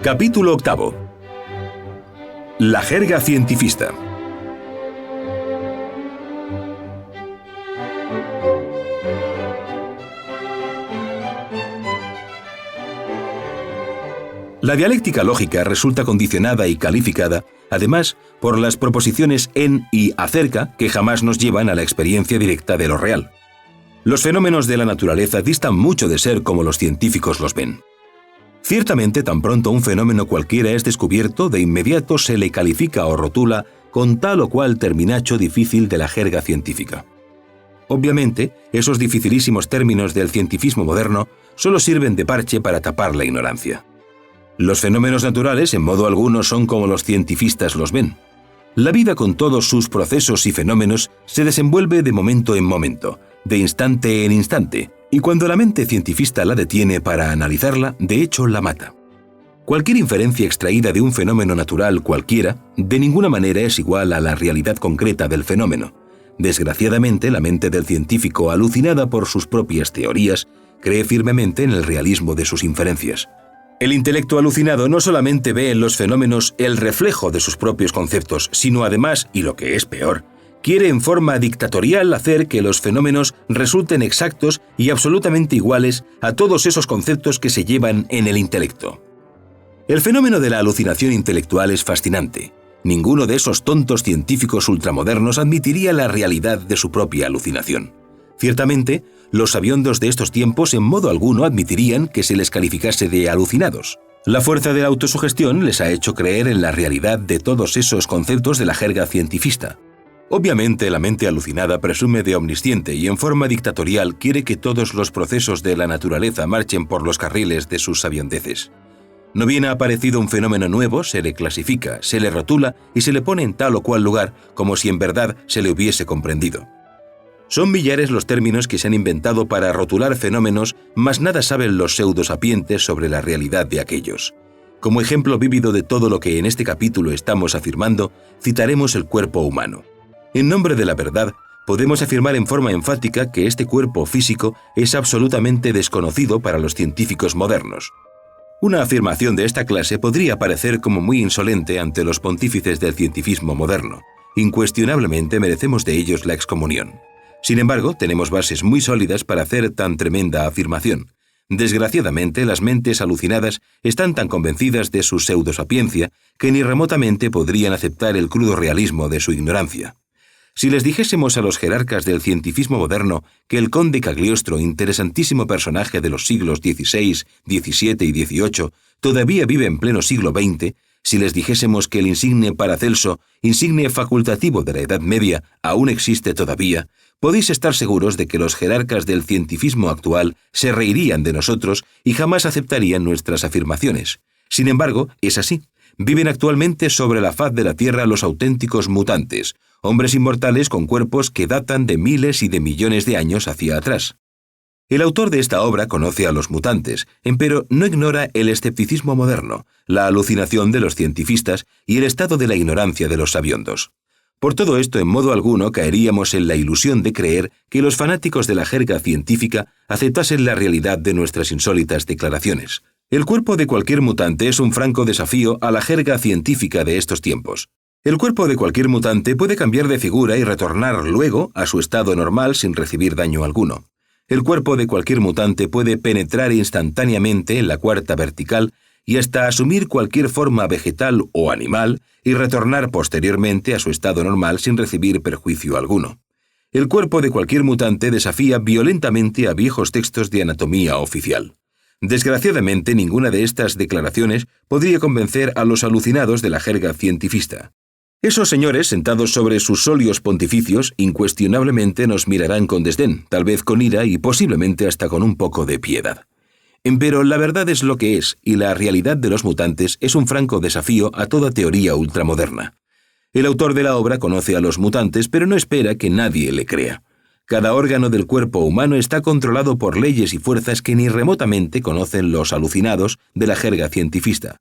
Capítulo 8. La jerga cientifista. La dialéctica lógica resulta condicionada y calificada, además, por las proposiciones en y acerca que jamás nos llevan a la experiencia directa de lo real. Los fenómenos de la naturaleza distan mucho de ser como los científicos los ven. Ciertamente, tan pronto un fenómeno cualquiera es descubierto, de inmediato se le califica o rotula con tal o cual terminacho difícil de la jerga científica. Obviamente, esos dificilísimos términos del cientifismo moderno solo sirven de parche para tapar la ignorancia. Los fenómenos naturales en modo alguno son como los cientifistas los ven. La vida con todos sus procesos y fenómenos se desenvuelve de momento en momento, de instante en instante, y cuando la mente cientifista la detiene para analizarla, de hecho la mata. Cualquier inferencia extraída de un fenómeno natural cualquiera, de ninguna manera es igual a la realidad concreta del fenómeno. Desgraciadamente, la mente del científico, alucinada por sus propias teorías, cree firmemente en el realismo de sus inferencias. El intelecto alucinado no solamente ve en los fenómenos el reflejo de sus propios conceptos, sino además, y lo que es peor, quiere en forma dictatorial hacer que los fenómenos resulten exactos y absolutamente iguales a todos esos conceptos que se llevan en el intelecto. El fenómeno de la alucinación intelectual es fascinante. Ninguno de esos tontos científicos ultramodernos admitiría la realidad de su propia alucinación. Ciertamente, los sabiondos de estos tiempos en modo alguno admitirían que se les calificase de alucinados. La fuerza de la autosugestión les ha hecho creer en la realidad de todos esos conceptos de la jerga cientifista. Obviamente, la mente alucinada presume de omnisciente y en forma dictatorial quiere que todos los procesos de la naturaleza marchen por los carriles de sus sabiondeces. No bien ha aparecido un fenómeno nuevo, se le clasifica, se le rotula y se le pone en tal o cual lugar como si en verdad se le hubiese comprendido. Son millares los términos que se han inventado para rotular fenómenos, mas nada saben los pseudosapientes sobre la realidad de aquellos. Como ejemplo vívido de todo lo que en este capítulo estamos afirmando, citaremos el cuerpo humano. En nombre de la verdad, podemos afirmar en forma enfática que este cuerpo físico es absolutamente desconocido para los científicos modernos. Una afirmación de esta clase podría parecer como muy insolente ante los pontífices del cientifismo moderno. Incuestionablemente merecemos de ellos la excomunión. Sin embargo, tenemos bases muy sólidas para hacer tan tremenda afirmación. Desgraciadamente, las mentes alucinadas están tan convencidas de su pseudosapiencia que ni remotamente podrían aceptar el crudo realismo de su ignorancia. Si les dijésemos a los jerarcas del cientifismo moderno que el conde Cagliostro, interesantísimo personaje de los siglos XVI, XVII y XVIII, todavía vive en pleno siglo XX, si les dijésemos que el insigne Paracelso, insigne facultativo de la Edad Media, aún existe todavía, podéis estar seguros de que los jerarcas del cientifismo actual se reirían de nosotros y jamás aceptarían nuestras afirmaciones. Sin embargo, es así. Viven actualmente sobre la faz de la Tierra los auténticos mutantes, hombres inmortales con cuerpos que datan de miles y de millones de años hacia atrás. El autor de esta obra conoce a los mutantes, empero no ignora el escepticismo moderno, la alucinación de los cientifistas y el estado de la ignorancia de los sabiondos. Por todo esto, en modo alguno caeríamos en la ilusión de creer que los fanáticos de la jerga científica aceptasen la realidad de nuestras insólitas declaraciones. El cuerpo de cualquier mutante es un franco desafío a la jerga científica de estos tiempos. El cuerpo de cualquier mutante puede cambiar de figura y retornar luego a su estado normal sin recibir daño alguno. El cuerpo de cualquier mutante puede penetrar instantáneamente en la cuarta vertical y hasta asumir cualquier forma vegetal o animal y retornar posteriormente a su estado normal sin recibir perjuicio alguno. El cuerpo de cualquier mutante desafía violentamente a viejos textos de anatomía oficial. Desgraciadamente, ninguna de estas declaraciones podría convencer a los alucinados de la jerga cientifista. Esos señores, sentados sobre sus solios pontificios, incuestionablemente nos mirarán con desdén, tal vez con ira y posiblemente hasta con un poco de piedad. Empero la verdad es lo que es, y la realidad de los mutantes es un franco desafío a toda teoría ultramoderna. El autor de la obra conoce a los mutantes, pero no espera que nadie le crea. Cada órgano del cuerpo humano está controlado por leyes y fuerzas que ni remotamente conocen los alucinados de la jerga cientifista.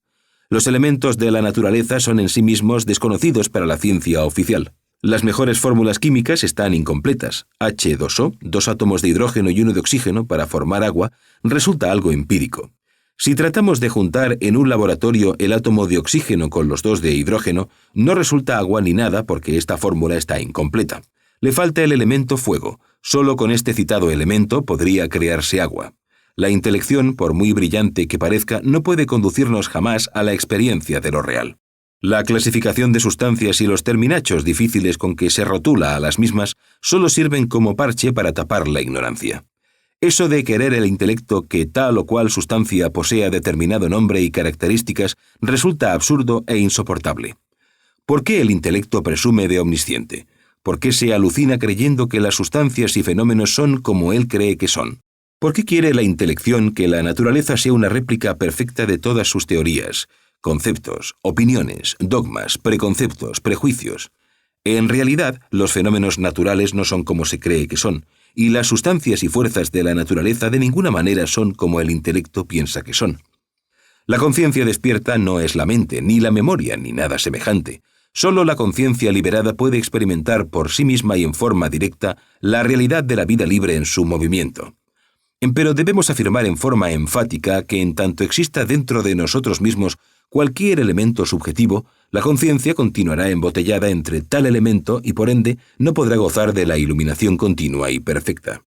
Los elementos de la naturaleza son en sí mismos desconocidos para la ciencia oficial. Las mejores fórmulas químicas están incompletas. H2O, 2 átomos de hidrógeno y 1 de oxígeno para formar agua, resulta algo empírico. Si tratamos de juntar en un laboratorio el átomo de oxígeno con los dos de hidrógeno, no resulta agua ni nada porque esta fórmula está incompleta. Le falta el elemento fuego. Solo con este citado elemento podría crearse agua. La intelección, por muy brillante que parezca, no puede conducirnos jamás a la experiencia de lo real. La clasificación de sustancias y los terminachos difíciles con que se rotula a las mismas solo sirven como parche para tapar la ignorancia. Eso de querer el intelecto que tal o cual sustancia posea determinado nombre y características resulta absurdo e insoportable. ¿Por qué el intelecto presume de omnisciente? ¿Por qué se alucina creyendo que las sustancias y fenómenos son como él cree que son? ¿Por qué quiere la intelección que la naturaleza sea una réplica perfecta de todas sus teorías, conceptos, opiniones, dogmas, preconceptos, prejuicios? En realidad, los fenómenos naturales no son como se cree que son, y las sustancias y fuerzas de la naturaleza de ninguna manera son como el intelecto piensa que son. La conciencia despierta no es la mente, ni la memoria, ni nada semejante. Solo la conciencia liberada puede experimentar por sí misma y en forma directa la realidad de la vida libre en su movimiento. Pero debemos afirmar en forma enfática que en tanto exista dentro de nosotros mismos cualquier elemento subjetivo, la conciencia continuará embotellada entre tal elemento y por ende no podrá gozar de la iluminación continua y perfecta.